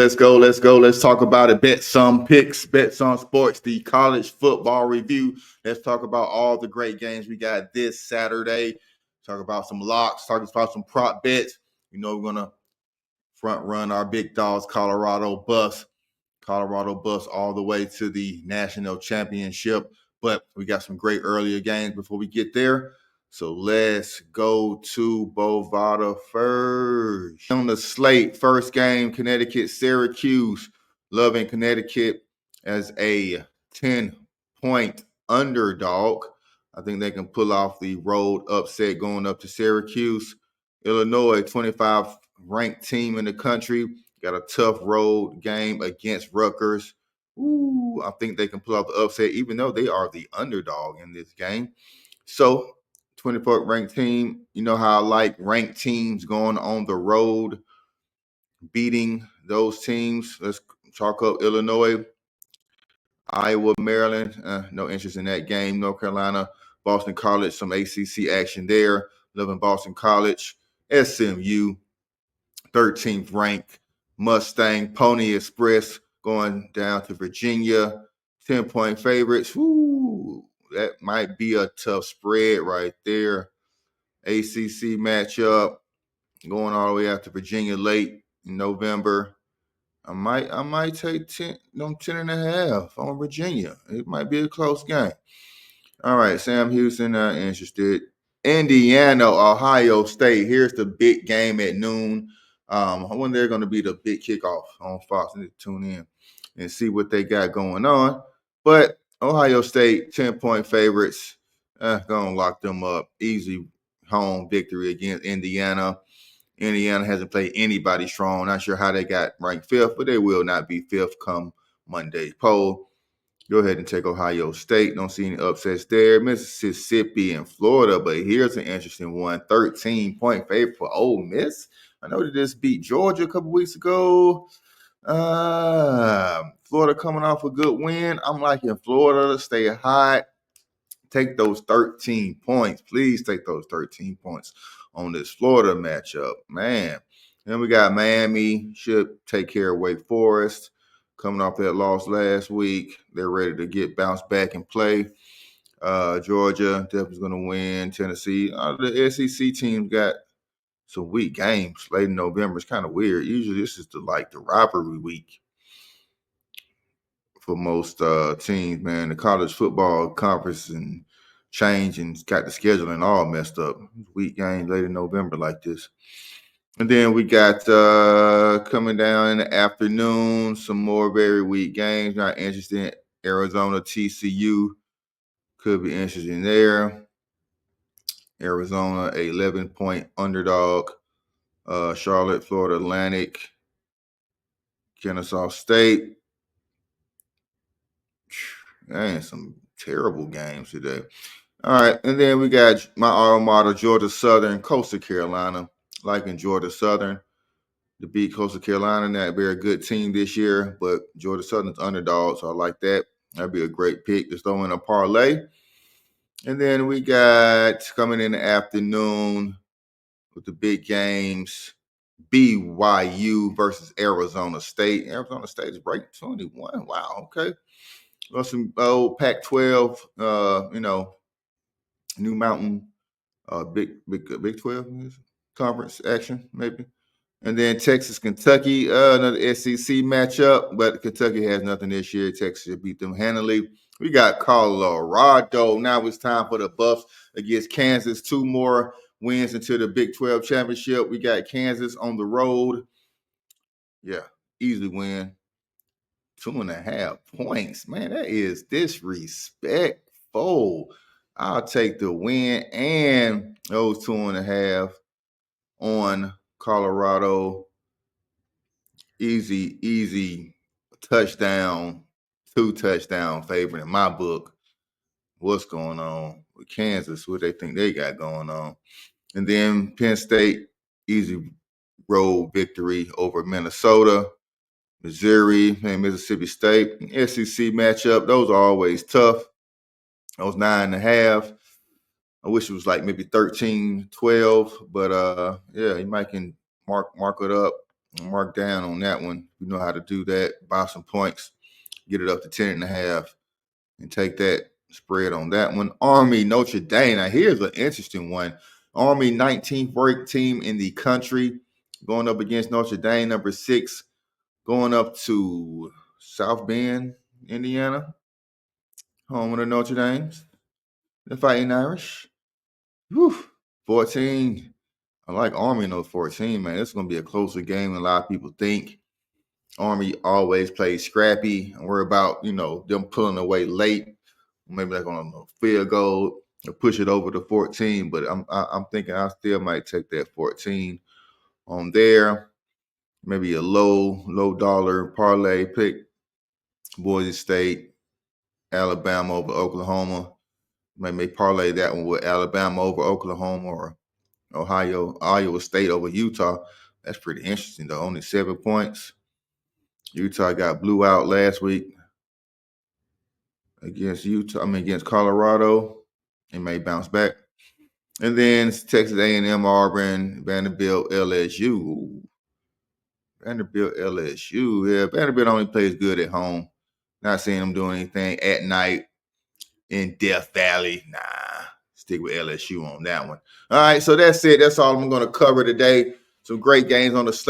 Let's go. Let's talk about it. Bet some picks, bet some sports, the college football review. Let's talk about all the great games we got this Saturday. Talk about some locks, talk about some prop bets. We're going to front run our big dogs, Colorado bus all the way to the national championship. But we got some great earlier games before we get there. So let's go to Bovada first. On the slate, first game, Connecticut, Syracuse. Loving Connecticut as a 10-point underdog. I think they can pull off the road upset going up to Syracuse. Illinois, 25 ranked team in the country. Got a tough road game against Rutgers. Ooh, I think they can pull off the upset, even though they are the underdog in this game. So, 24th ranked team. You know how I like ranked teams going on the road, beating those teams. Let's chalk up Illinois, Iowa, Maryland. No interest in that game. North Carolina, Boston College, some ACC action there. Loving Boston College. SMU, 13th ranked. Mustang, Pony Express going down to Virginia. 10-point favorites. Woo, that might be a tough spread right there. ACC matchup going all the way out to Virginia late in November. I might take 10 and a half on Virginia. It might be a close game. All right, Sam Houston, not interested. Indiana, Ohio State. Here's the big game at noon. When they're going to be the big kickoff on Fox. I need to tune in and see what they got going on. But Ohio State, 10-point favorites. Going to lock them up. Easy home victory against Indiana. Indiana hasn't played anybody strong. Not sure how they got ranked fifth, but they will not be fifth come Monday's poll. Go ahead and take Ohio State. Don't see any upsets there. Mississippi and Florida, but here's an interesting one. 13-point favorite for Ole Miss. I know they just beat Georgia a couple weeks ago. Florida coming off a good win. I'm liking Florida to stay hot. Take those 13 points. Please take those 13 points on this Florida matchup. Man. Then we got Miami. Should take care of Wake Forest. Coming off that loss last week. They're ready to get bounced back and play. Georgia definitely going to win. Tennessee. The SEC teams got some weak games late in November. It's kind of weird. Usually this is the rivalry week for most teams, man. The college football conference and change and got the scheduling all messed up. Week games late in November like this. And then we got coming down in the afternoon, some more very weak games. Not interested in Arizona, TCU. Could be interesting there. Arizona, 11-point underdog. Charlotte, Florida Atlantic. Kennesaw State. Man, some terrible games today. All right, and then we got my alma mater, Georgia Southern, Coastal Carolina. Liking Georgia Southern to beat Coastal Carolina. Not a very good team this year, but Georgia Southern's underdog, so I like that. That'd be a great pick to throw in a parlay. And then we got coming in the afternoon with the big games, BYU versus Arizona State. Arizona State is ranked 21. Wow, okay. Well, some old Pac-12, New Mountain, Big 12 conference action, maybe. And then Texas, Kentucky, another SEC matchup, but Kentucky has nothing this year. Texas beat them handily. We got Colorado. Now it's time for the Buffs against Kansas. 2 more wins into the Big 12 championship. We got Kansas on the road. Yeah, easily win. 2.5 points. Man, that is disrespectful. I'll take the win and those 2.5 on Colorado. Easy touchdown, 2-touchdown favorite in my book. What's going on with Kansas? What they think they got going on? And then Penn State, easy road victory over Minnesota. Missouri and Mississippi State. SEC matchup, those are always tough. Those 9.5. I wish it was like maybe 13, 12, but yeah, you might can mark it up Mark down on that one. You know how to do that. Buy some points, get it up to 10.5, and take that spread on that one. Army, Notre Dame. Now, here's an interesting one. Army, 19th ranked team in the country, going up against Notre Dame, number 6, going up to South Bend, Indiana, home of the Notre Dames. The Fighting Irish. Whew, 14. I like Army in those 14, man. It's going to be a closer game than a lot of people think. Army always plays scrappy and worry about, them pulling away late. Maybe like on a field goal or push it over to 14. But I'm thinking I still might take that 14 on there. Maybe a low dollar parlay pick. Boise State, Alabama over Oklahoma. Maybe parlay that one with Alabama over Oklahoma or Iowa State over Utah. That's pretty interesting, though. Only 7 points. Utah got blew out last week against Colorado. It may bounce back. And then Texas A&M, Auburn, Vanderbilt, LSU. Vanderbilt, LSU. Yeah, Vanderbilt only plays good at home. Not seeing them doing anything at night in Death Valley. Nah, stick with LSU on that one. All right, so that's it. That's all I'm going to cover today. Some great games on the slate.